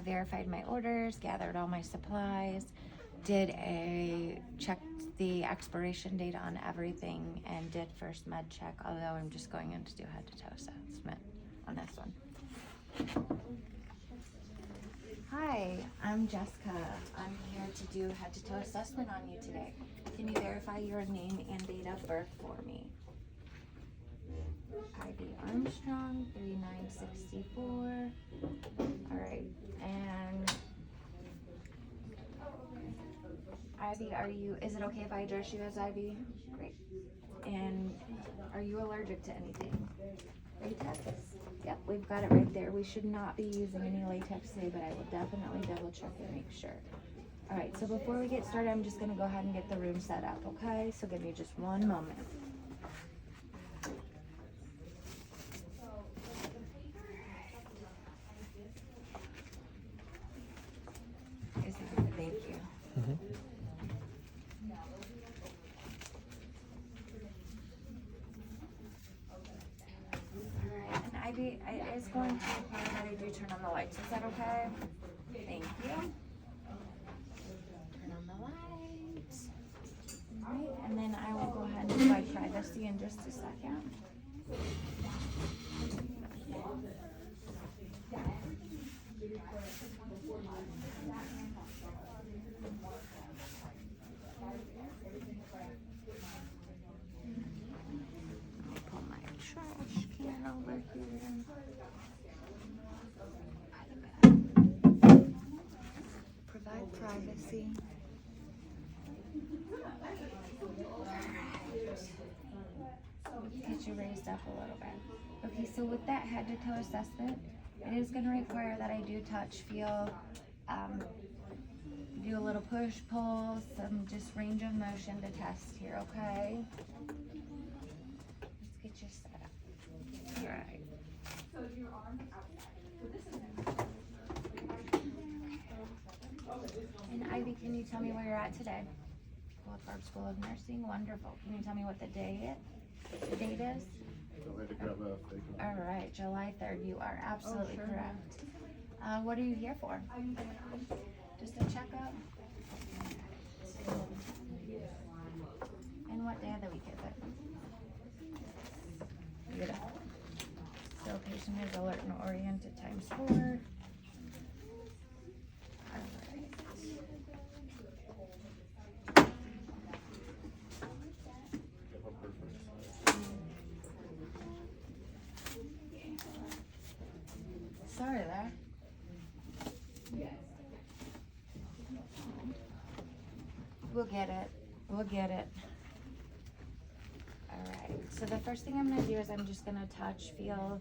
Verified my orders, gathered all my supplies, checked the expiration date on everything, and did first med check, although I'm just going in to do head to toe assessment on this one. Hi, I'm Jessica. I'm here to do head to toe assessment on you today. Can you verify your name and date of birth for me? Ivy Armstrong, 3964. All right, and Ivy, is it okay if I address you as Ivy? Great. And are you allergic to anything? Latex? Yep, we've got it right there. We should not be using any latex today, but I will definitely double check and make sure. All right, so before we get started, I'm just gonna go ahead and get the room set up, okay? So give me just one moment. Thank you. Alright, and Ivy, it is going to require that I do turn on the lights. Is that okay? Thank you. Turn on the lights. Alright, and then I will go ahead and provide privacy in just a second. Pull my trash can over here. Provide privacy. Get you raised up a little bit. Okay, so with that head to toe assessment, it is going to require that I do touch, feel, do a little push, pull, some just range of motion to test here, okay? Let's get you set up. All right. And Ivy, can you tell me where you're at today? Woodford School of Nursing, wonderful. Can you tell me what the date is? All right, July 3rd. You are absolutely correct. What are you here for? Just a checkup? And what day of the week is it? Beautiful. So patient is alert and oriented ×4. All right. Sorry there. We'll get it. We'll get it. All right. So the first thing I'm going to do is I'm just going to touch, feel,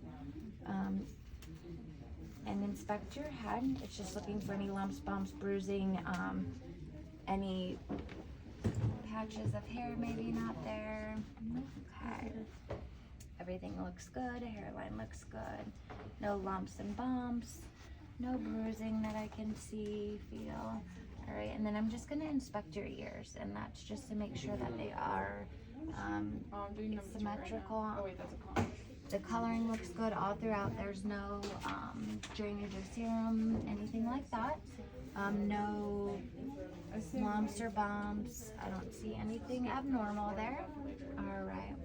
and inspect your head. It's just looking for any lumps, bumps, bruising, any patches of hair maybe not there. Okay. Everything looks good. Hairline looks good. No lumps and bumps. No bruising that I can see, feel. All right, and then I'm just going to inspect your ears, and that's just to make sure that they are symmetrical. Right oh wait, that's a color. The coloring looks good all throughout. There's no drainage of serum, anything like that. No lumps or bumps. I don't see anything abnormal there. All right.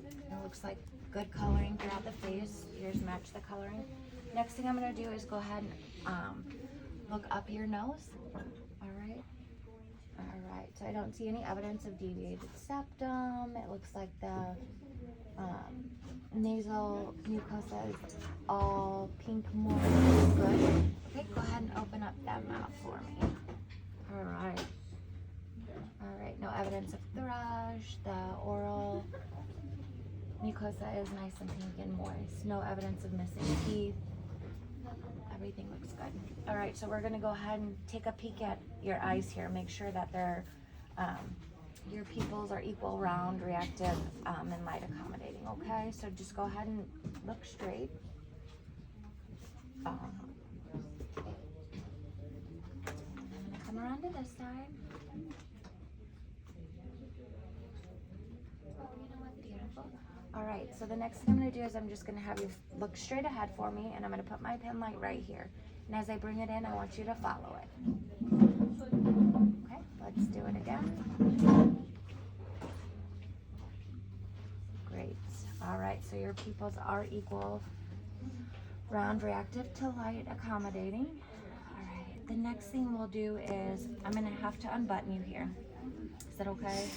It looks like good coloring throughout the face. Ears match the coloring. Next thing I'm going to do is go ahead and look up your nose. All right. So I don't see any evidence of deviated septum. It looks like the nasal mucosa is all pink, more good. Okay, go ahead and open up that mouth for me. All right. All right. No evidence of thrush. The oral mucosa is nice and pink and moist. No evidence of missing teeth. Everything looks good. All right, so we're gonna go ahead and take a peek at your eyes here. Make sure that they're, your pupils are equal, round, reactive, and light accommodating, okay? So just go ahead and look straight. I'm gonna come around to this side. Beautiful. All right, so the next thing I'm gonna do is I'm just gonna have you look straight ahead for me, and I'm gonna put my pen light right here. And as I bring it in, I want you to follow it. Okay, let's do it again. Great. All right, so your pupils are equal, round, reactive to light, accommodating. All right, the next thing we'll do is I'm gonna have to unbutton you here. Is that okay?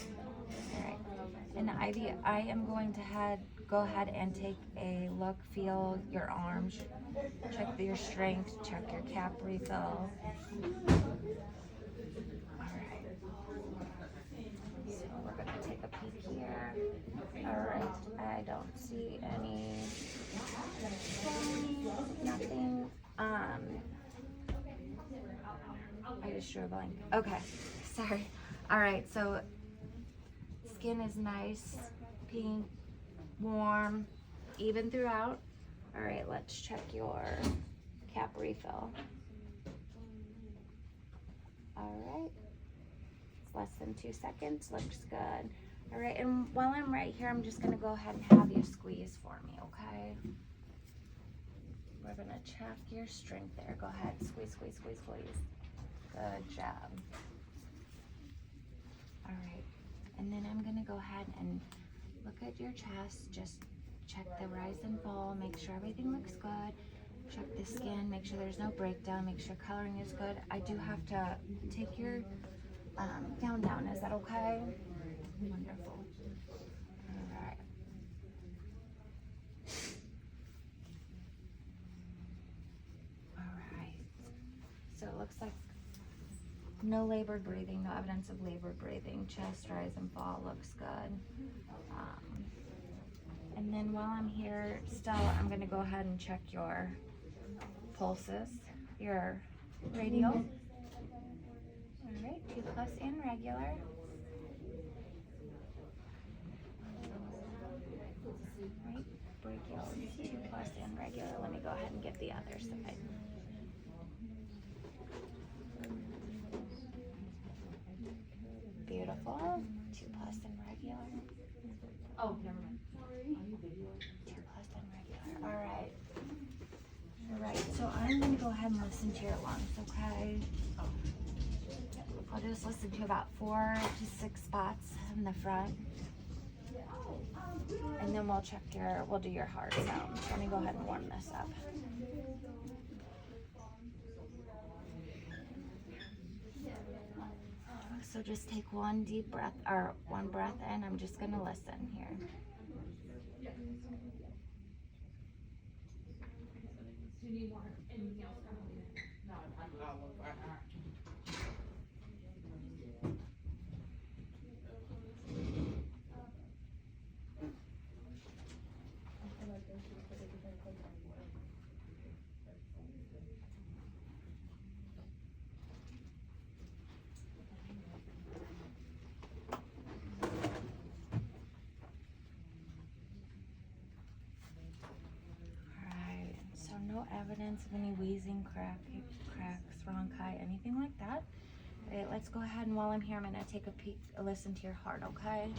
All right. And Ivy, I am going to go ahead and take a look, feel your arms, check your strength, check your cap refill. All right. So we're gonna take a peek here. All right, I don't see any, nothing. I just drew a blank. Okay, sorry. All right, so skin is nice, pink, warm, even throughout. All right, let's check your cap refill. All right, it's less than 2 seconds, looks good. All right, and while I'm right here, I'm just gonna go ahead and have you squeeze for me, okay? We're gonna check your strength there. Go ahead, squeeze, squeeze, squeeze, squeeze. Good job. All right, and then I'm gonna go ahead and look at your chest, just check the rise and fall, make sure everything looks good. Check the skin, make sure there's no breakdown, make sure coloring is good. I do have to take your gown down, is that okay? Wonderful. All right. All right. So it looks like no labored breathing, no evidence of labored breathing. Chest rise and fall looks good. And then while I'm here, still, I'm going to go ahead and check your pulses, your radial. All right, 2+ and regular. Right, brachial, 2+ and regular. Let me go ahead and get the other side. Beautiful, 2+ and regular. Oh, never mind. 2+ and regular. All right. All right. So I'm going to go ahead and listen to your lungs. Okay. I'll just listen to about 4 to 6 spots in the front, and then we'll do your heart sounds. Let me go ahead and warm this up. So just take one deep breath, or one breath in. I'm just going to listen here. Do you need more? Anything else? No, no evidence of any wheezing, cracks, bronchi, anything like that. All right, let's go ahead, and while I'm here, I'm gonna take a peek, listen to your heart, okay?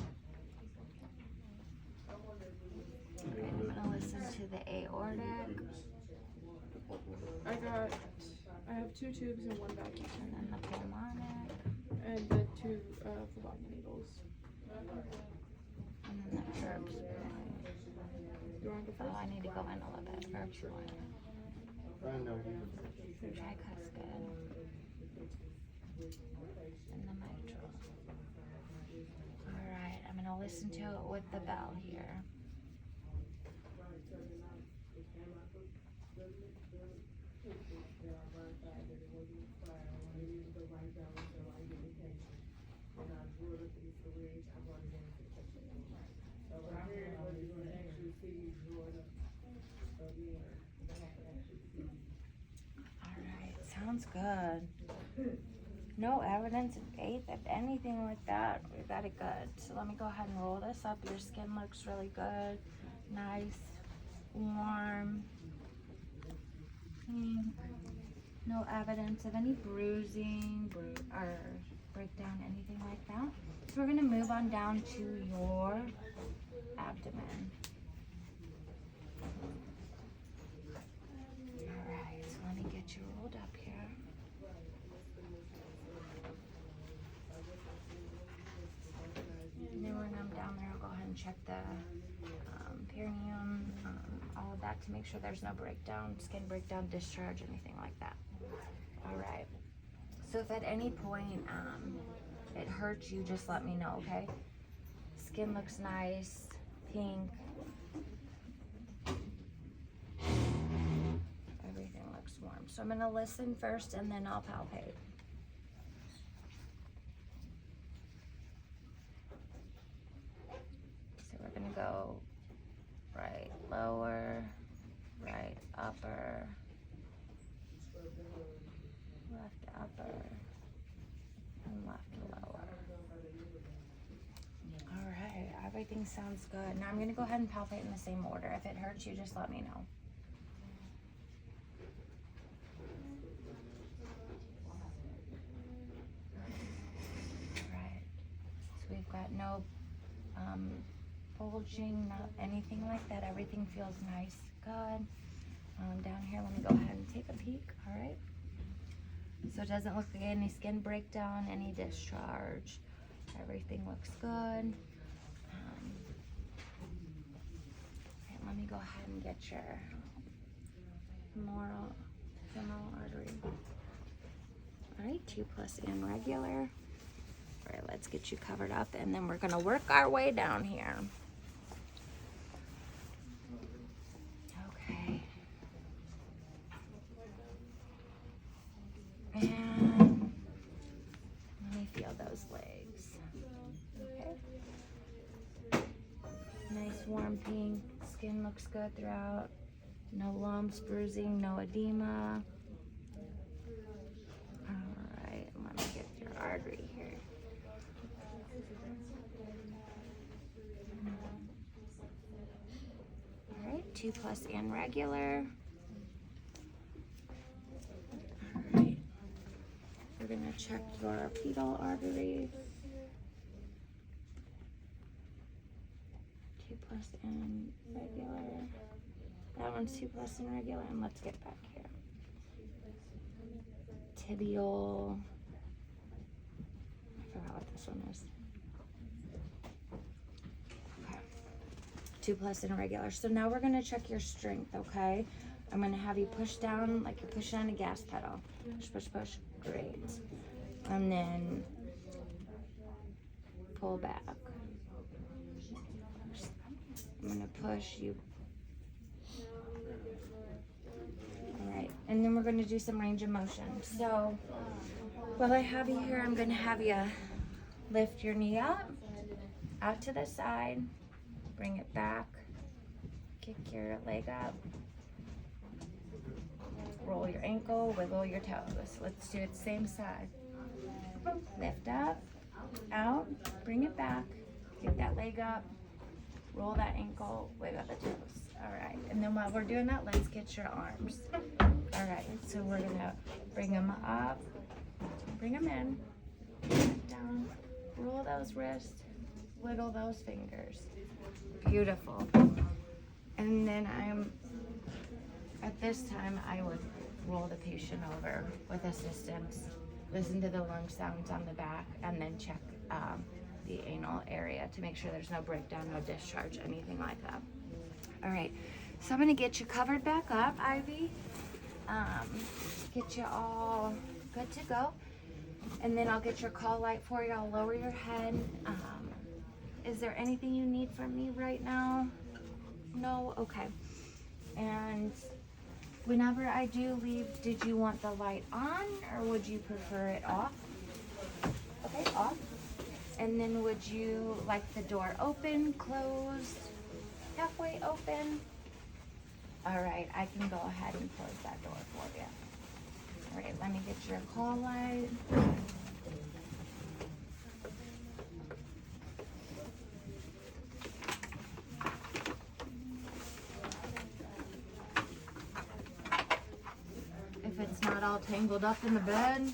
All right, I'm gonna listen to the aortic. I have 2 tubes and 1 vacuum. And then the pulmonic. And the 2 phlebotomy needles. And then the herbs. You want to go first? Oh, I need to go in a little bit. Herbs one. Tricuspid. And the mitral. Alright, I'm gonna listen to it with the bell here. Alright, sounds good. No evidence of AFib, anything like that. We got it good. So let me go ahead and roll this up. Your skin looks really good. Nice, warm, pink. No evidence of any bruising or breakdown, anything like that. So we're gonna move on down to your abdomen. Alright, so let me get get you rolled up here. And then when I'm down there, I'll go ahead and check the perineum, all of that to make sure there's no breakdown, skin breakdown, discharge, anything like that. All right. So if at any point it hurts you, just let me know, okay? Skin looks nice, pink. Everything looks warm. So I'm gonna listen first and then I'll palpate. So we're gonna go right lower, right upper, left upper, and left lower. All right, everything sounds good. Now I'm gonna go ahead and palpate in the same order. If it hurts you, just let me know. All right, so we've got no bulging, not anything like that. Everything feels nice, good. Down here, let me go ahead and take a peek, all right? So it doesn't look like any skin breakdown, any discharge. Everything looks good. And let me go ahead and get your femoral artery. All right, 2+ and regular. All right, let's get you covered up, and then we're gonna work our way down here. Okay. And let me feel those legs. Okay. Nice warm pink. Skin looks good throughout. No lumps, bruising, no edema. All right, let me get your artery here. All right, 2+ and regular. All right, we're gonna check your pedal artery. 2+ and regular. That one's 2+ and regular, and let's get back here. Tibial. I forgot what this one is. Okay. 2+ and regular. So now we're gonna check your strength, okay? I'm gonna have you push down like you're pushing on a gas pedal. Push, push, push. Great. And then pull back. I'm gonna push you. All right, and then we're gonna do some range of motion. So while I have you here, I'm gonna have you lift your knee up, out to the side, bring it back, kick your leg up, roll your ankle, wiggle your toes. Let's do it same side. Lift up, out, bring it back, kick that leg up, roll that ankle, wiggle the toes. All right, and then while we're doing that, let's get your arms. All right, so we're gonna bring them up, bring them in, down, roll those wrists, wiggle those fingers. Beautiful. And then at this time, I would roll the patient over with assistance, listen to the lung sounds on the back, and then check the anal area to make sure there's no breakdown, no discharge, anything like that. All right, so I'm gonna get you covered back up, Ivy. Get you all good to go. And then I'll get your call light for you. I'll lower your head. Is there anything you need from me right now? No? Okay. And whenever I do leave, did you want the light on or would you prefer it off? Okay, off. And then would you like the door open, closed, halfway open? All right, I can go ahead and close that door for you. All right, let me get your call light. If it's not all tangled up in the bed,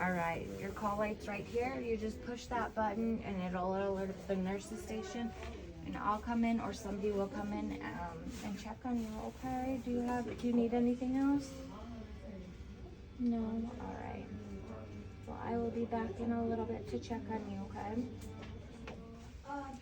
all right, your call light's right here. You just push that button and it'll alert the nurse's station, and I'll come in or somebody will come in and check on you. Okay? Do you need anything else? No? Alright. Well, I will be back in a little bit to check on you, okay? Alright.